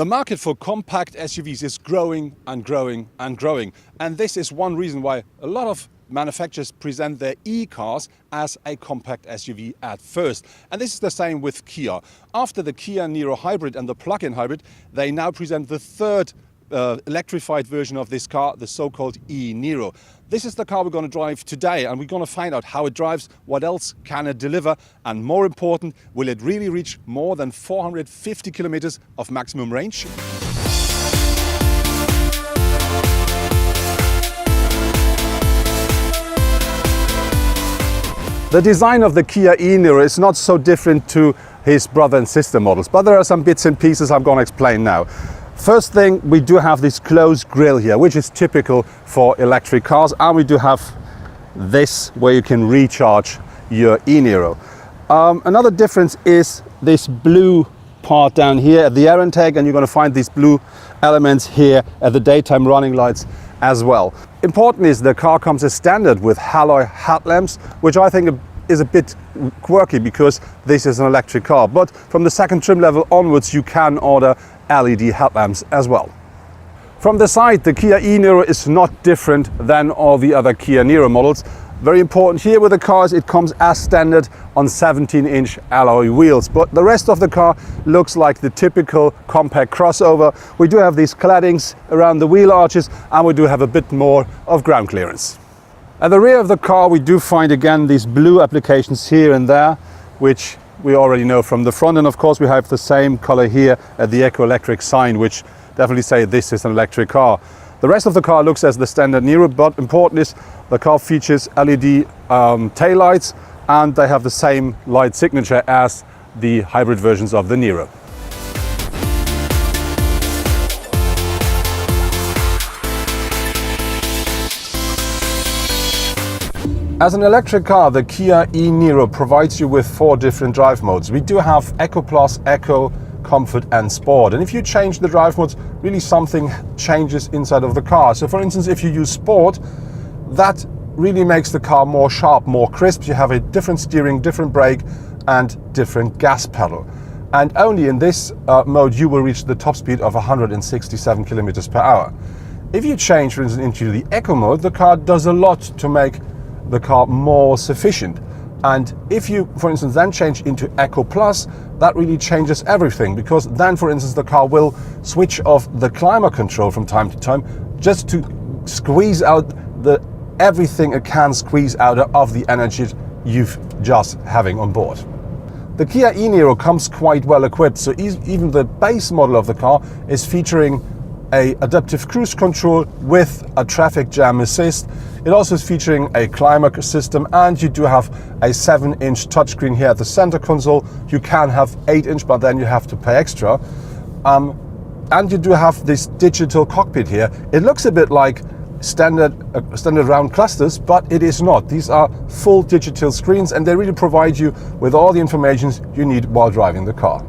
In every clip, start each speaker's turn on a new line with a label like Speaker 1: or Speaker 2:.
Speaker 1: The market for compact SUVs is growing and growing and growing. And this is one reason why a lot of manufacturers present their e-cars as a compact SUV at first. And this is the same with Kia. After the Kia Niro hybrid and the plug-in hybrid, they now present the third electrified version of this car, the so-called e-Niro. This is the car we're going to drive today, and we're going to find out how it drives, what else can it deliver, and more important, will it really reach more than 450 kilometers of maximum range? The design of the Kia e-Niro is not so different to his brother and sister models, but there are some bits and pieces I'm going to explain now. First thing, we do have this closed grille here, which is typical for electric cars, and we do have this where you can recharge your e-Niro. Another difference is this blue part down here at the air intake, and you're going to find these blue elements here at the daytime running lights as well. Important is the car comes as standard with alloy headlamps, which I think is a bit quirky because this is an electric car, but from the second trim level onwards you can order LED headlamps as well. From the side, the Kia e-Niro is not different than all the other Kia Niro models. Very important here with the cars, it comes as standard on 17-inch alloy wheels, but the rest of the car looks like the typical compact crossover. We do have these claddings around the wheel arches, and we do have a bit more of ground clearance. At the rear of the car we do find again these blue applications here and there, which we already know from the front, and of course we have the same color here at the Eco Electric sign, which definitely say this is an electric car. The rest of the car looks as the standard Niro, but important is the car features LED taillights, and they have the same light signature as the hybrid versions of the Niro. As an electric car, the Kia e-Niro provides you with 4 different drive modes. We do have Eco Plus, Eco, Comfort and Sport. And if you change the drive modes, really something changes inside of the car. So for instance, if you use Sport, that really makes the car more sharp, more crisp. You have a different steering, different brake and different gas pedal. And only in this mode you will reach the top speed of 167 kilometers per hour. If you change, for instance, into the Eco mode, the car does a lot to make the car more sufficient. And if you, for instance, then change into Eco Plus, that really changes everything, because then, for instance, the car will switch off the climate control from time to time just to squeeze out everything it can squeeze out of the energy you've just having on board. The Kia e-Niro comes quite well equipped, so even the base model of the car is featuring a adaptive cruise control with a traffic jam assist. It also is featuring a climate system, and you do have a 7-inch touchscreen here at the center console. You can have 8-inch, but then you have to pay extra. And you do have this digital cockpit here. It looks a bit like standard round clusters, but it is not. These are full digital screens, and they really provide you with all the information you need while driving the car.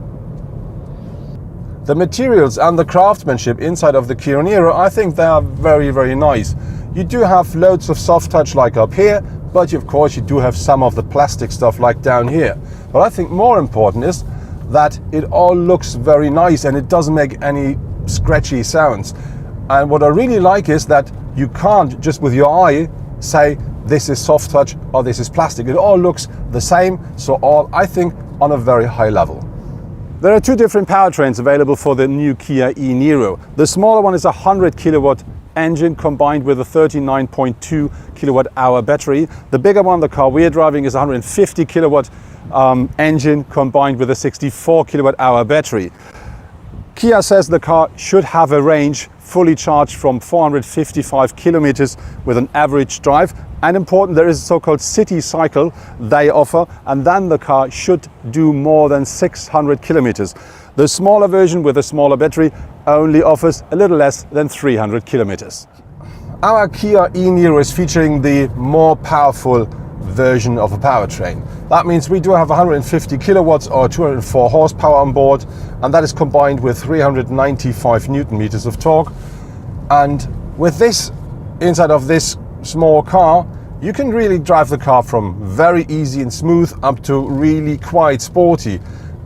Speaker 1: The materials and the craftsmanship inside of the Kia Niro, I think they are very, very nice. You do have loads of soft touch like up here, but of course you do have some of the plastic stuff like down here. But I think more important is that it all looks very nice and it doesn't make any scratchy sounds. And what I really like is that you can't just with your eye say this is soft touch or this is plastic. It all looks the same, so all, I think, on a very high level. There are 2 different powertrains available for the new Kia e-Niro. The smaller one is a 100 kilowatt engine combined with a 39.2 kilowatt hour battery. The bigger one, the car we're driving, is a 150 kilowatt engine combined with a 64 kilowatt hour battery. Kia says the car should have a range fully charged from 455 kilometers with an average drive. And important, there is a so-called city cycle they offer, and then the car should do more than 600 kilometers. The smaller version with a smaller battery only offers a little less than 300 kilometers. Our Kia e-Niro is featuring the more powerful version of a powertrain. That means we do have 150 kilowatts or 204 horsepower on board, and that is combined with 395 Newton meters of torque. And with this, inside of this small car, you can really drive the car from very easy and smooth up to really quite sporty.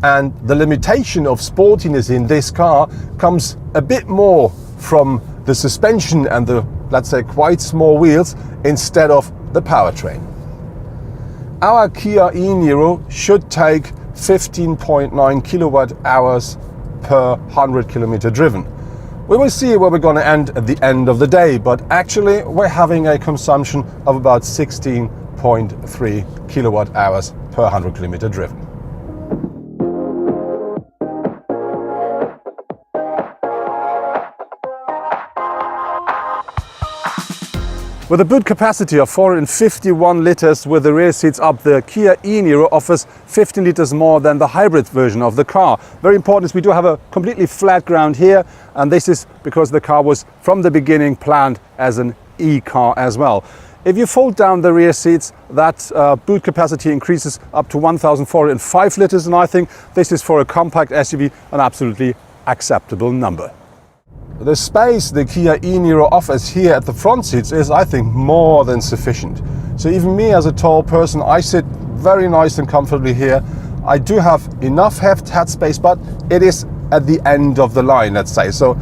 Speaker 1: And the limitation of sportiness in this car comes a bit more from the suspension and the, let's say, quite small wheels instead of the powertrain. Our Kia e-Niro should take 15.9 kilowatt hours per 100 kilometer driven. We will see where we're going to end at the end of the day, but actually we're having a consumption of about 16.3 kilowatt hours per 100 kilometer driven. With a boot capacity of 451 liters with the rear seats up, the Kia e-Niro offers 15 liters more than the hybrid version of the car. Very important is we do have a completely flat ground here, and this is because the car was from the beginning planned as an e-car as well. If you fold down the rear seats, that boot capacity increases up to 1,405 liters, and I think this is for a compact SUV an absolutely acceptable number. The space the Kia e-Niro offers here at the front seats is, I think, more than sufficient. So even me as a tall person, I sit very nice and comfortably here. I do have enough head space, but it is at the end of the line, let's say. So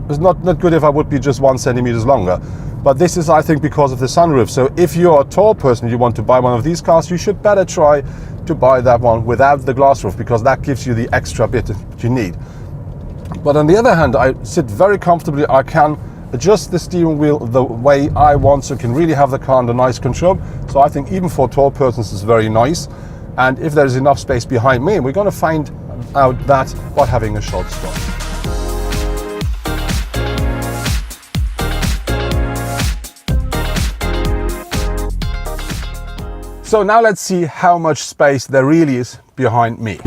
Speaker 1: it's not good if I would be just 1 centimeter longer. But this is, I think, because of the sunroof. So if you're a tall person, you want to buy one of these cars, you should better try to buy that one without the glass roof, because that gives you the extra bit that you need. But on the other hand, I sit very comfortably. I can adjust the steering wheel the way I want, so I can really have the car under nice control. So I think even for tall persons it's very nice. And if there's enough space behind me, we're going to find out that by having a short stop. So now let's see how much space there really is behind me.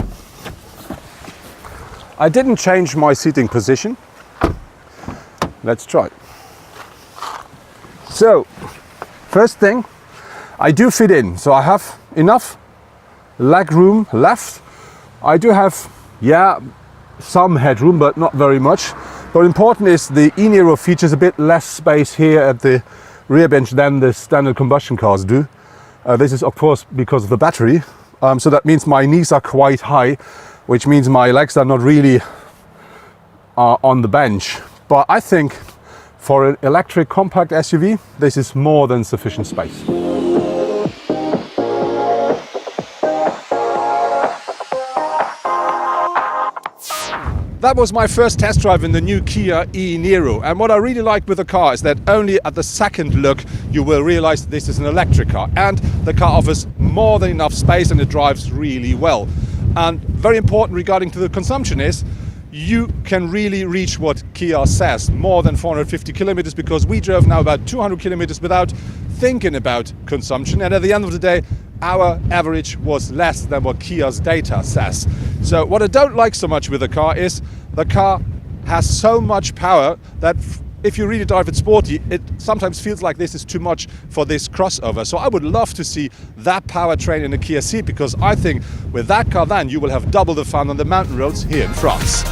Speaker 1: I didn't change my seating position. Let's try. So, first thing, I do fit in. So I have enough leg room left. I do have, some headroom, but not very much. But important is the e-Niro features a bit less space here at the rear bench than the standard combustion cars do. This is of course because of the battery. So that means my knees are quite high, which means my legs are not really on the bench. But I think for an electric compact SUV, this is more than sufficient space. That was my first test drive in the new Kia e-Niro, and what I really liked with the car is that only at the second look you will realize this is an electric car, and the car offers more than enough space and it drives really well. And very important regarding to the consumption is you can really reach what Kia says, more than 450 kilometers, because we drove now about 200 kilometers without thinking about consumption, and at the end of the day our average was less than what Kia's data says. So what I don't like so much with the car is the car has so much power that if you really drive it sporty, it sometimes feels like this is too much for this crossover. So I would love to see that powertrain in a Kia Ceed, because I think with that car then you will have double the fun on the mountain roads here in France.